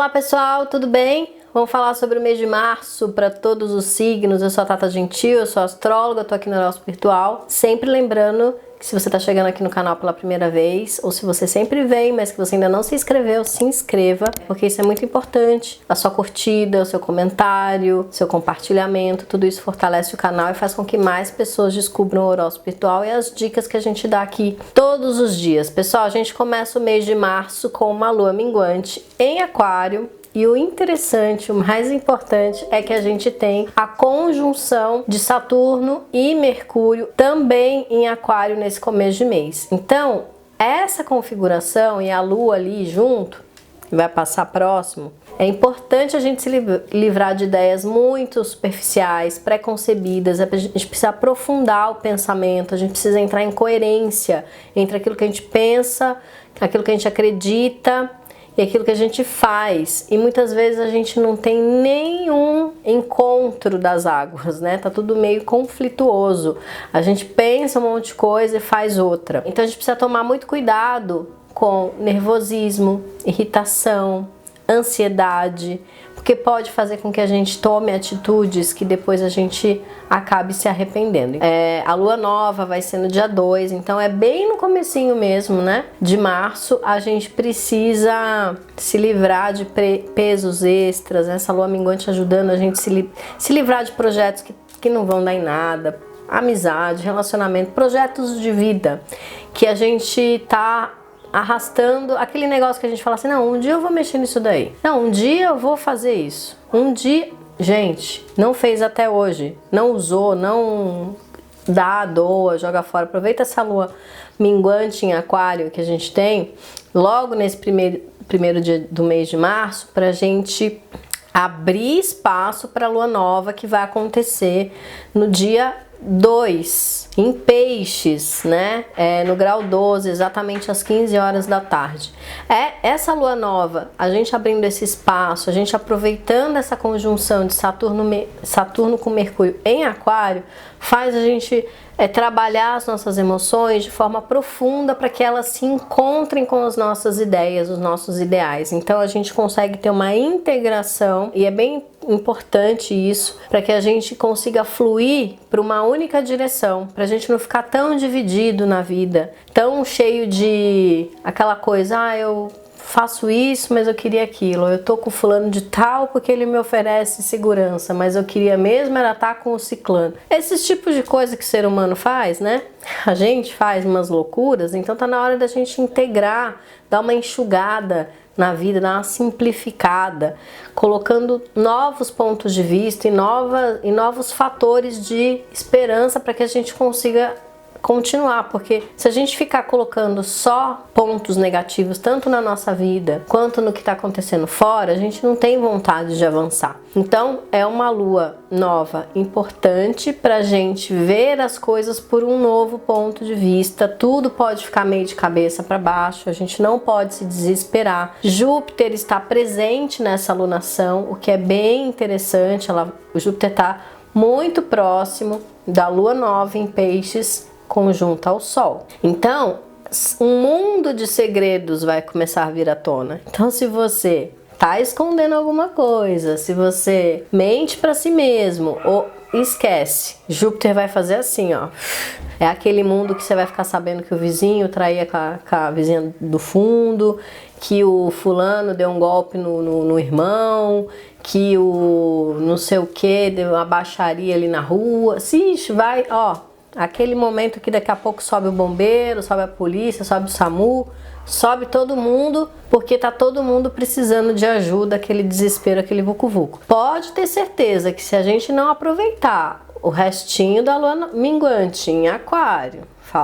Olá pessoal, tudo bem? Vamos falar sobre o mês de março para todos os signos. Eu sou a Tata Gentil, eu sou astróloga, estou aqui no Horóscopo Virtual. Sempre lembrando que se você está chegando aqui no canal pela primeira vez, ou se você sempre vem, mas que você ainda não se inscreveu, se inscreva, porque isso é muito importante. A sua curtida, o seu comentário, seu compartilhamento, tudo isso fortalece o canal e faz com que mais pessoas descubram o Horóscopo Virtual e as dicas que a gente dá aqui todos os dias. Pessoal, a gente começa o mês de março com uma lua minguante em Aquário. E o interessante, o mais importante, é que a gente tem a conjunção de Saturno e Mercúrio também em Aquário nesse começo de mês. Então, essa configuração e a Lua ali junto, que vai passar próximo, é importante a gente se livrar de ideias muito superficiais, preconcebidas. A gente precisa aprofundar o pensamento, a gente precisa entrar em coerência entre aquilo que a gente pensa, aquilo que a gente acredita e aquilo que a gente faz, e muitas vezes a gente não tem nenhum encontro das águas, né? Tá tudo meio conflituoso. A gente pensa um monte de coisa e faz outra. Então a gente precisa tomar muito cuidado com nervosismo, irritação, ansiedade, porque pode fazer com que a gente tome atitudes que depois a gente acabe se arrependendo. A lua nova vai ser no dia 2, então é bem no comecinho mesmo, né? De março, a gente precisa se livrar de pesos extras, essa lua minguante ajudando a gente se livrar de projetos que não vão dar em nada, amizade, relacionamento, projetos de vida, que a gente tá arrastando aquele negócio que a gente fala assim, não, um dia eu vou mexer nisso daí, não, um dia eu vou fazer isso, um dia, gente, não fez até hoje, não usou, não dá, doa, joga fora. Aproveita essa lua minguante em Aquário que a gente tem logo nesse primeiro dia do mês de março pra gente abrir espaço para a lua nova que vai acontecer no dia 2, em Peixes, né? No grau 12, exatamente às 15 horas da tarde. Essa lua nova, a gente abrindo esse espaço, a gente aproveitando essa conjunção de Saturno com Mercúrio em Aquário, faz a gente trabalhar as nossas emoções de forma profunda para que elas se encontrem com as nossas ideias, os nossos ideais. Então a gente consegue ter uma integração, e é bem importante isso, para que a gente consiga fluir para uma única direção, para a gente não ficar tão dividido na vida, tão cheio de aquela coisa, eu faço isso, mas eu queria aquilo, eu tô com o fulano de tal porque ele me oferece segurança, mas eu queria mesmo era estar com o ciclano. Esses tipos de coisa que o ser humano faz, né? A gente faz umas loucuras, então tá na hora da gente integrar, dar uma enxugada na vida, dar uma simplificada, colocando novos pontos de vista e novos fatores de esperança para que a gente consiga continuar, porque se a gente ficar colocando só pontos negativos, tanto na nossa vida quanto no que está acontecendo fora, a gente não tem vontade de avançar. Então é uma lua nova importante para a gente ver as coisas por um novo ponto de vista. Tudo pode ficar meio de cabeça para baixo, a gente não pode se desesperar. Júpiter está presente nessa lunação, o que é bem interessante. O Júpiter está muito próximo da lua nova em Peixes, conjunta ao Sol. Então, um mundo de segredos vai começar a vir à tona. Então, se você tá escondendo alguma coisa, se você mente para si mesmo, ou esquece, Júpiter vai fazer assim, ó. É aquele mundo que você vai ficar sabendo que o vizinho traía com a vizinha do fundo, que o fulano deu um golpe no irmão, que o não sei o que deu uma baixaria ali na rua. Ixi, vai, ó. Aquele momento que daqui a pouco sobe o bombeiro, sobe a polícia, sobe o SAMU, sobe todo mundo, porque tá todo mundo precisando de ajuda, aquele desespero, aquele vucu-vucu. Pode ter certeza que se a gente não aproveitar o restinho da lua minguante em Aquário,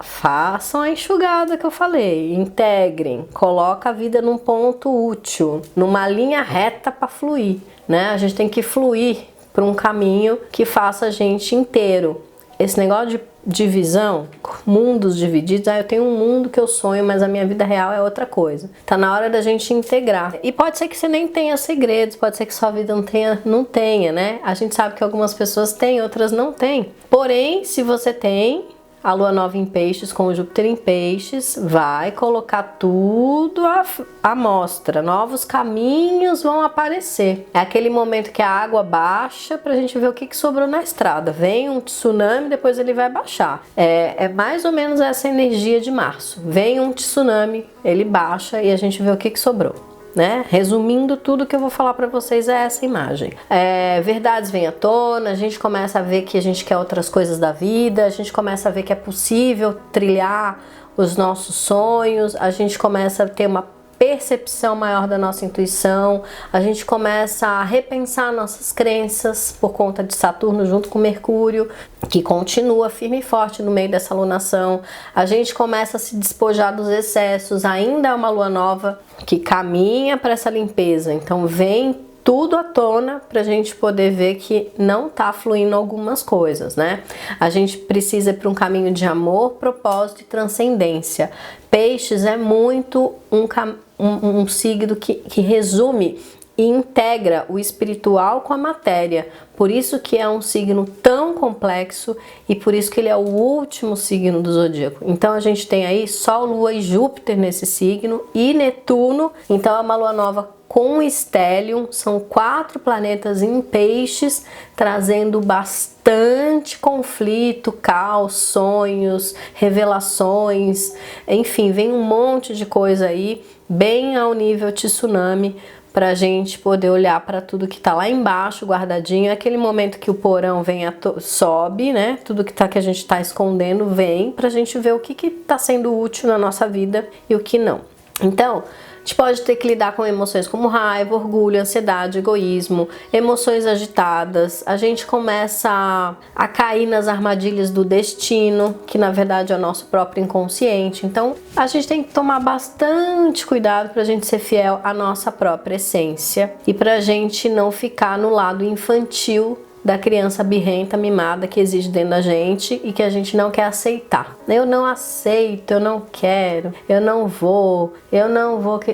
façam a enxugada que eu falei, integrem, coloca a vida num ponto útil, numa linha reta para fluir, né? A gente tem que fluir por um caminho que faça a gente inteiro. Esse negócio de divisão, mundos divididos, eu tenho um mundo que eu sonho, mas a minha vida real é outra coisa. Tá na hora da gente integrar. E pode ser que você nem tenha segredos, pode ser que sua vida não tenha, né? A gente sabe que algumas pessoas têm, outras não têm. Porém, se você tem, a lua nova em peixes com o Júpiter em peixes vai colocar tudo à mostra, novos caminhos vão aparecer. É aquele momento que a água baixa pra gente ver o que sobrou na estrada. Vem um tsunami, depois ele vai baixar. É mais ou menos essa energia de março. Vem um tsunami, ele baixa e a gente vê o que sobrou. Né? Resumindo, tudo que eu vou falar para vocês é essa imagem. Verdades vêm à tona, a gente começa a ver que a gente quer outras coisas da vida, a gente começa a ver que é possível trilhar os nossos sonhos, a gente começa a ter uma percepção maior da nossa intuição, a gente começa a repensar nossas crenças por conta de Saturno junto com Mercúrio, que continua firme e forte no meio dessa alunação. A gente começa a se despojar dos excessos, ainda é uma lua nova que caminha para essa limpeza, então vem tudo à tona para a gente poder ver que não tá fluindo algumas coisas, né? A gente precisa ir para um caminho de amor, propósito e transcendência. Peixes é muito um signo que resume e integra o espiritual com a matéria. Por isso que é um signo tão complexo e por isso que ele é o último signo do zodíaco. Então a gente tem aí Sol, Lua e Júpiter nesse signo e Netuno. Então é uma lua nova com Stellium, são 4 planetas em peixes, trazendo bastante conflito, caos, sonhos, revelações, enfim, vem um monte de coisa aí, bem ao nível tsunami, pra gente poder olhar para tudo que tá lá embaixo, guardadinho, é aquele momento que o porão vem sobe, né? Tudo que a gente tá escondendo vem pra gente ver o que tá sendo útil na nossa vida e o que não. Então, a gente pode ter que lidar com emoções como raiva, orgulho, ansiedade, egoísmo, emoções agitadas. A gente começa a cair nas armadilhas do destino, que na verdade é o nosso próprio inconsciente. Então, a gente tem que tomar bastante cuidado para a gente ser fiel à nossa própria essência e para a gente não ficar no lado infantil da criança birrenta, mimada que existe dentro da gente e que a gente não quer aceitar. Eu não aceito, eu não quero, eu não vou,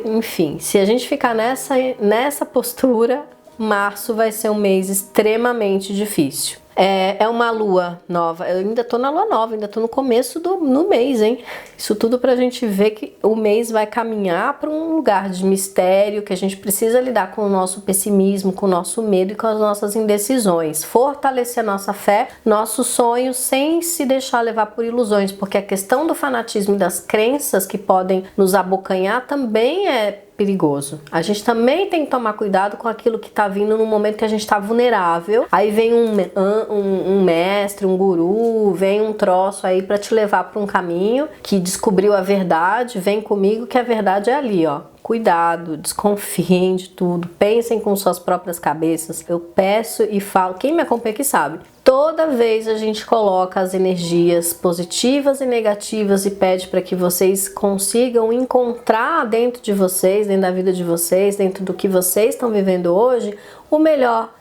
enfim. Se a gente ficar nessa postura, março vai ser um mês extremamente difícil. É uma lua nova, eu ainda tô na lua nova, ainda tô no começo no mês, hein? Isso tudo pra gente ver que o mês vai caminhar para um lugar de mistério, que a gente precisa lidar com o nosso pessimismo, com o nosso medo e com as nossas indecisões. Fortalecer a nossa fé, nossos sonhos, sem se deixar levar por ilusões, porque a questão do fanatismo e das crenças que podem nos abocanhar também é perigoso. A gente também tem que tomar cuidado com aquilo que tá vindo no momento que a gente tá vulnerável. Aí vem um mestre, um guru, vem um troço aí para te levar para um caminho que descobriu a verdade. Vem comigo que a verdade é ali, ó. Cuidado, desconfiem de tudo, pensem com suas próprias cabeças. Eu peço e falo, quem me acompanha aqui sabe, toda vez a gente coloca as energias positivas e negativas e pede para que vocês consigam encontrar dentro de vocês, dentro da vida de vocês, dentro do que vocês estão vivendo hoje, o melhor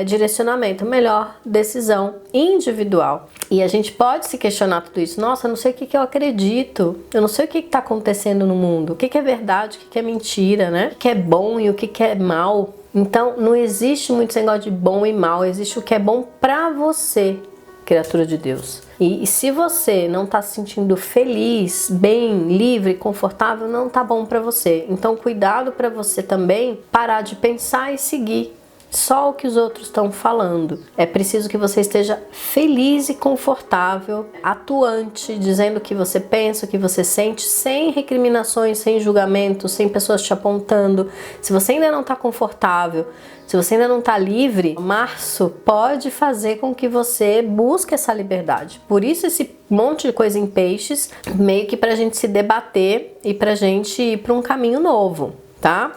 direcionamento, a melhor decisão individual. E a gente pode se questionar tudo isso. Nossa, eu não sei o que eu acredito, eu não sei o que está acontecendo no mundo, o que é verdade, o que é mentira, né? O que é bom e o que é mal. Então, não existe muito esse negócio de bom e mal, existe o que é bom pra você, criatura de Deus. E se você não tá se sentindo feliz, bem, livre, confortável, não tá bom pra você. Então, cuidado pra você também parar de pensar e seguir só o que os outros estão falando. É preciso que você esteja feliz e confortável, atuante, dizendo o que você pensa, o que você sente, sem recriminações, sem julgamentos, sem pessoas te apontando. Se você ainda não está confortável, se você ainda não está livre, março pode fazer com que você busque essa liberdade. Por isso esse monte de coisa em peixes, meio que pra gente se debater e pra gente ir para um caminho novo, tá?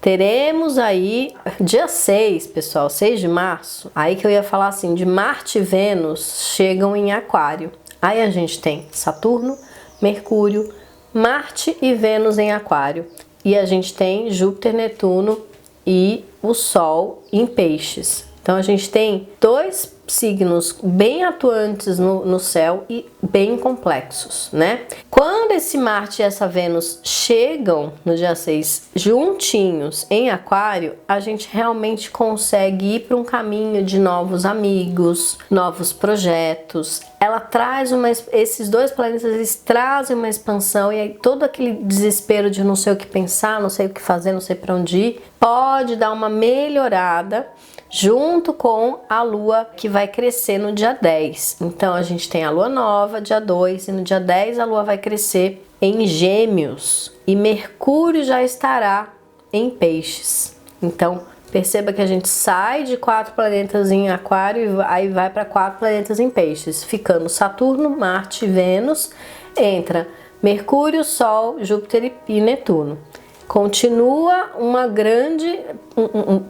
Teremos aí dia 6, pessoal, 6 de março, aí que eu ia falar assim, de Marte e Vênus chegam em Aquário. Aí a gente tem Saturno, Mercúrio, Marte e Vênus em Aquário. E a gente tem Júpiter, Netuno e o Sol em Peixes. Então a gente tem 2 signos bem atuantes no céu e bem complexos, né? Quando esse Marte e essa Vênus chegam no dia 6 juntinhos em Aquário, a gente realmente consegue ir para um caminho de novos amigos, novos projetos. Ela traz esses dois planetas, eles trazem uma expansão, e aí todo aquele desespero de não sei o que pensar, não sei o que fazer, não sei para onde ir, pode dar uma melhorada junto com a Lua que vai crescer no dia 10. Então a gente tem a Lua nova, dia 2, e no dia 10 a Lua vai crescer em Gêmeos e Mercúrio já estará em Peixes. Então perceba que a gente sai de 4 planetas em Aquário e aí vai para 4 planetas em Peixes, ficando Saturno, Marte e Vênus, entra Mercúrio, Sol, Júpiter e Netuno. Continua uma grande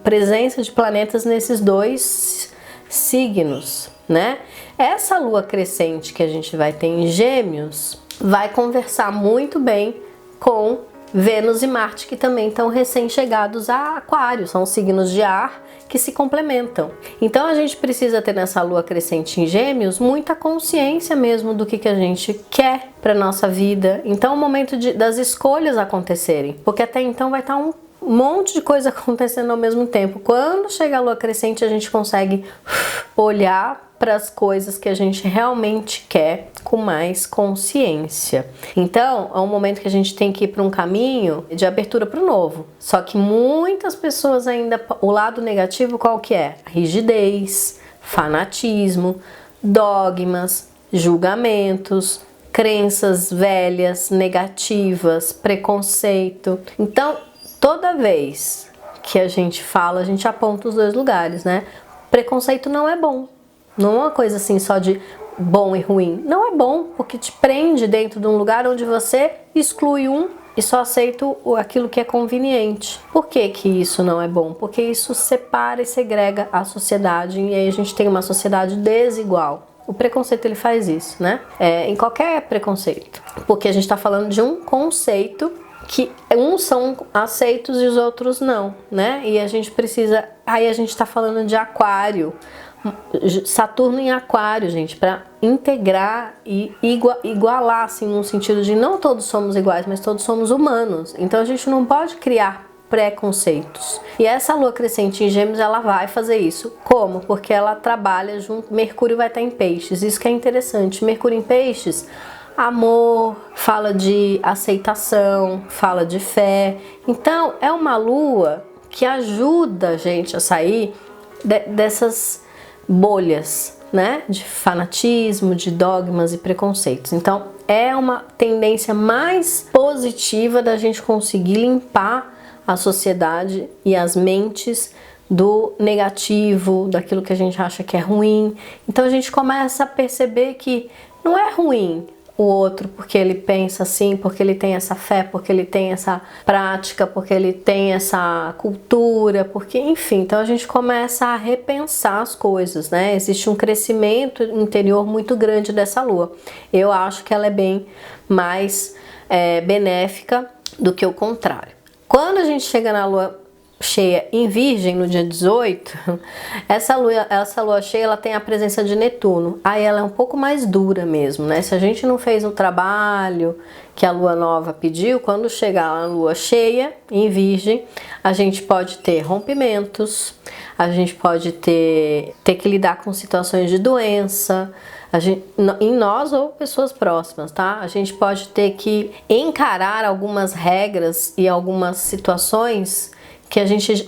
presença de planetas nesses dois signos, né? Essa lua crescente que a gente vai ter em Gêmeos vai conversar muito bem com Vênus e Marte, que também estão recém-chegados a Aquário, são signos de ar que se complementam. Então a gente precisa ter nessa lua crescente em Gêmeos muita consciência mesmo do que a gente quer para nossa vida. Então é o momento das escolhas acontecerem, porque até então vai estar um monte de coisa acontecendo ao mesmo tempo. Quando chega a lua crescente, a gente consegue olhar para as coisas que a gente realmente quer com mais consciência. Então, é um momento que a gente tem que ir para um caminho de abertura para o novo. Só que muitas pessoas ainda, o lado negativo qual que é? Rigidez, fanatismo, dogmas, julgamentos, crenças velhas, negativas, preconceito. Então, toda vez que a gente fala, a gente aponta os dois lugares, né? Preconceito não é bom. Não é uma coisa assim só de bom e ruim. Não é bom, porque te prende dentro de um lugar onde você exclui um e só aceita aquilo que é conveniente. Por que que isso não é bom? Porque isso separa e segrega a sociedade, e aí a gente tem uma sociedade desigual. O preconceito ele faz isso, né? Em qualquer preconceito. Porque a gente está falando de um conceito que uns são aceitos e os outros não, né? E a gente precisa... Aí a gente está falando de Aquário. Saturno em Aquário, gente, para integrar e igualar, assim, no sentido de não todos somos iguais, mas todos somos humanos. Então a gente não pode criar preconceitos. E essa lua crescente em Gêmeos, ela vai fazer isso. Como? Porque ela trabalha junto, Mercúrio vai estar em Peixes. Isso que é interessante. Mercúrio em Peixes, amor, fala de aceitação, fala de fé. Então é uma lua que ajuda a gente a sair dessas bolhas, né, de fanatismo, de dogmas e preconceitos. Então é uma tendência mais positiva da gente conseguir limpar a sociedade e as mentes do negativo, daquilo que a gente acha que é ruim. Então a gente começa a perceber que não é ruim o outro porque ele pensa assim, porque ele tem essa fé, porque ele tem essa prática, porque ele tem essa cultura, porque enfim, então a gente começa a repensar as coisas, né? Existe um crescimento interior muito grande dessa lua. Eu acho que ela é bem mais benéfica do que o contrário. Quando a gente chega na lua cheia em Virgem no dia 18, essa lua cheia ela tem a presença de Netuno. Aí ela é um pouco mais dura mesmo, né? Se a gente não fez o trabalho que a lua nova pediu, quando chegar a lua cheia em Virgem, a gente pode ter rompimentos, a gente pode ter que lidar com situações de doença, em nós ou pessoas próximas, tá? A gente pode ter que encarar algumas regras e algumas situações que a gente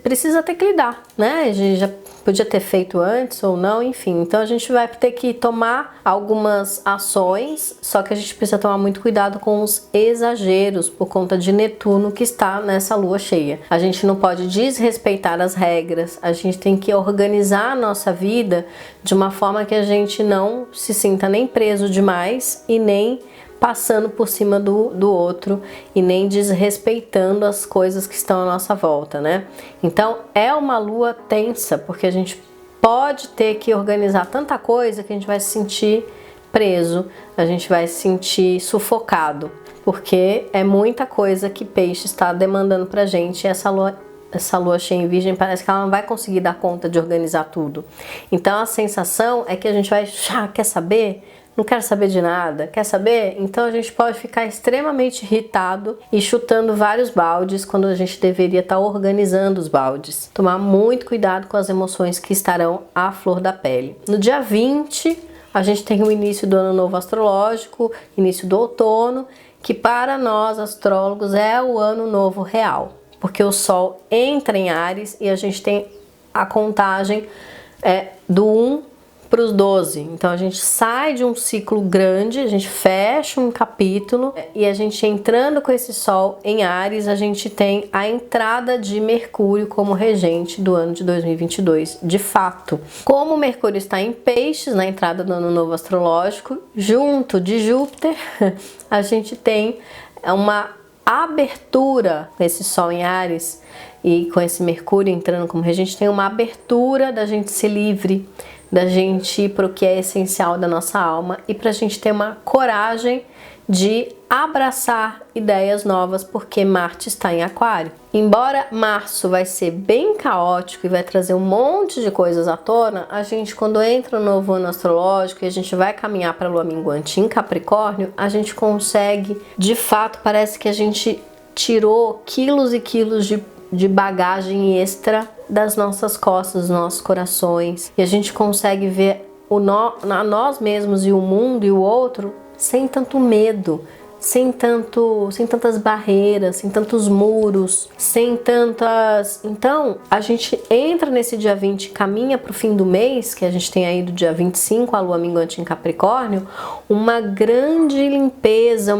precisa ter que lidar, né? A gente já podia ter feito antes ou não, enfim. Então a gente vai ter que tomar algumas ações, só que a gente precisa tomar muito cuidado com os exageros por conta de Netuno que está nessa lua cheia. A gente não pode desrespeitar as regras, a gente tem que organizar a nossa vida de uma forma que a gente não se sinta nem preso demais e nem passando por cima do outro e nem desrespeitando as coisas que estão à nossa volta, né? Então é uma lua tensa, porque a gente pode ter que organizar tanta coisa que a gente vai se sentir preso, a gente vai se sentir sufocado, porque é muita coisa que Peixe está demandando pra gente, e essa lua essa lua cheia em Virgem, parece que ela não vai conseguir dar conta de organizar tudo. Então a sensação é que a gente vai, quer saber? Não quero saber de nada, quer saber? Então a gente pode ficar extremamente irritado e chutando vários baldes quando a gente deveria estar organizando os baldes. Tomar muito cuidado com as emoções que estarão à flor da pele. No dia 20, a gente tem o início do ano novo astrológico, início do outono, que para nós astrólogos é o ano novo real, porque o Sol entra em Áries e a gente tem a contagem do 1 para os 12. Então a gente sai de um ciclo grande, a gente fecha um capítulo e a gente entrando com esse Sol em Áries, a gente tem a entrada de Mercúrio como regente do ano de 2022, de fato. Como o Mercúrio está em Peixes, na entrada do ano novo astrológico, junto de Júpiter, a gente tem uma abertura nesse Sol em Áries e com esse Mercúrio entrando como regente, tem uma abertura da gente ser livre, da gente ir para o que é essencial da nossa alma e para a gente ter uma coragem de abraçar ideias novas, porque Marte está em Aquário. Embora março vai ser bem caótico e vai trazer um monte de coisas à tona, a gente quando entra no novo ano astrológico e a gente vai caminhar para a lua minguante em Capricórnio, a gente consegue, de fato, parece que a gente tirou quilos e quilos de bagagem extra das nossas costas, dos nossos corações, e a gente consegue ver nós mesmos e o mundo e o outro sem tanto medo, sem tantas barreiras, sem tantos muros, sem tantas... Então, a gente entra nesse dia 20, caminha para o fim do mês, que a gente tem aí do dia 25, a lua minguante em Capricórnio, uma grande limpeza,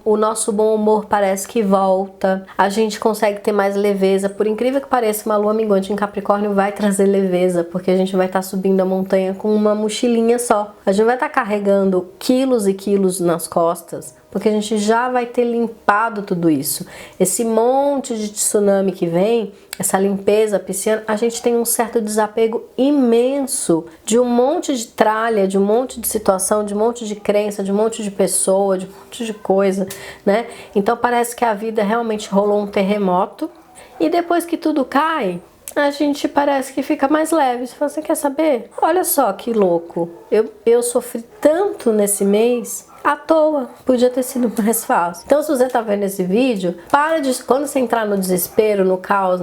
o nosso bom humor parece que volta, a gente consegue ter mais leveza. Por incrível que pareça, uma lua minguante em Capricórnio vai trazer leveza, porque a gente vai estar subindo a montanha com uma mochilinha só. A gente vai estar carregando quilos e quilos nas costas, porque a gente já vai ter limpado tudo isso. Esse monte de tsunami que vem, essa limpeza pisciana, a gente tem um certo desapego imenso de um monte de tralha, de um monte de situação, de um monte de crença, de um monte de pessoa, de um monte de coisa, né? Então parece que a vida realmente rolou um terremoto e depois que tudo cai, a gente parece que fica mais leve. Você quer saber? Olha só que louco. Eu sofri tanto nesse mês à toa, podia ter sido mais fácil. Então, se você tá vendo esse vídeo, quando você entrar no desespero, no caos,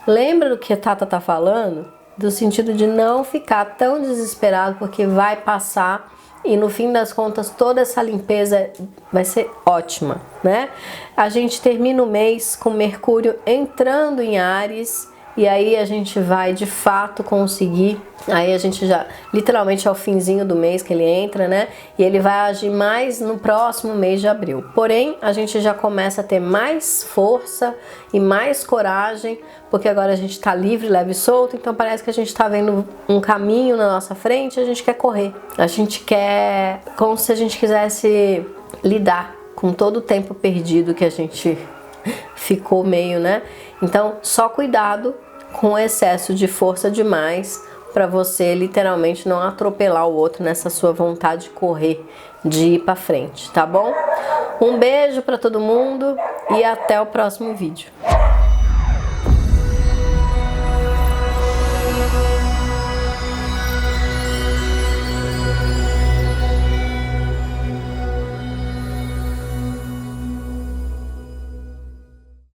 lembra do que a Tata tá falando? Do sentido de não ficar tão desesperado, porque vai passar e no fim das contas toda essa limpeza vai ser ótima, né? A gente termina o mês com Mercúrio entrando em Áries. E aí a gente vai de fato conseguir, aí a gente já, literalmente é o finzinho do mês que ele entra, né? E ele vai agir mais no próximo mês de abril. Porém, a gente já começa a ter mais força e mais coragem, porque agora a gente tá livre, leve e solto, então parece que a gente tá vendo um caminho na nossa frente e a gente quer correr. A gente quer, como se a gente quisesse lidar com todo o tempo perdido que a gente ficou meio, né? Então, só cuidado com o excesso de força demais para você literalmente não atropelar o outro nessa sua vontade de correr, de ir para frente, tá bom? Um beijo para todo mundo e até o próximo vídeo.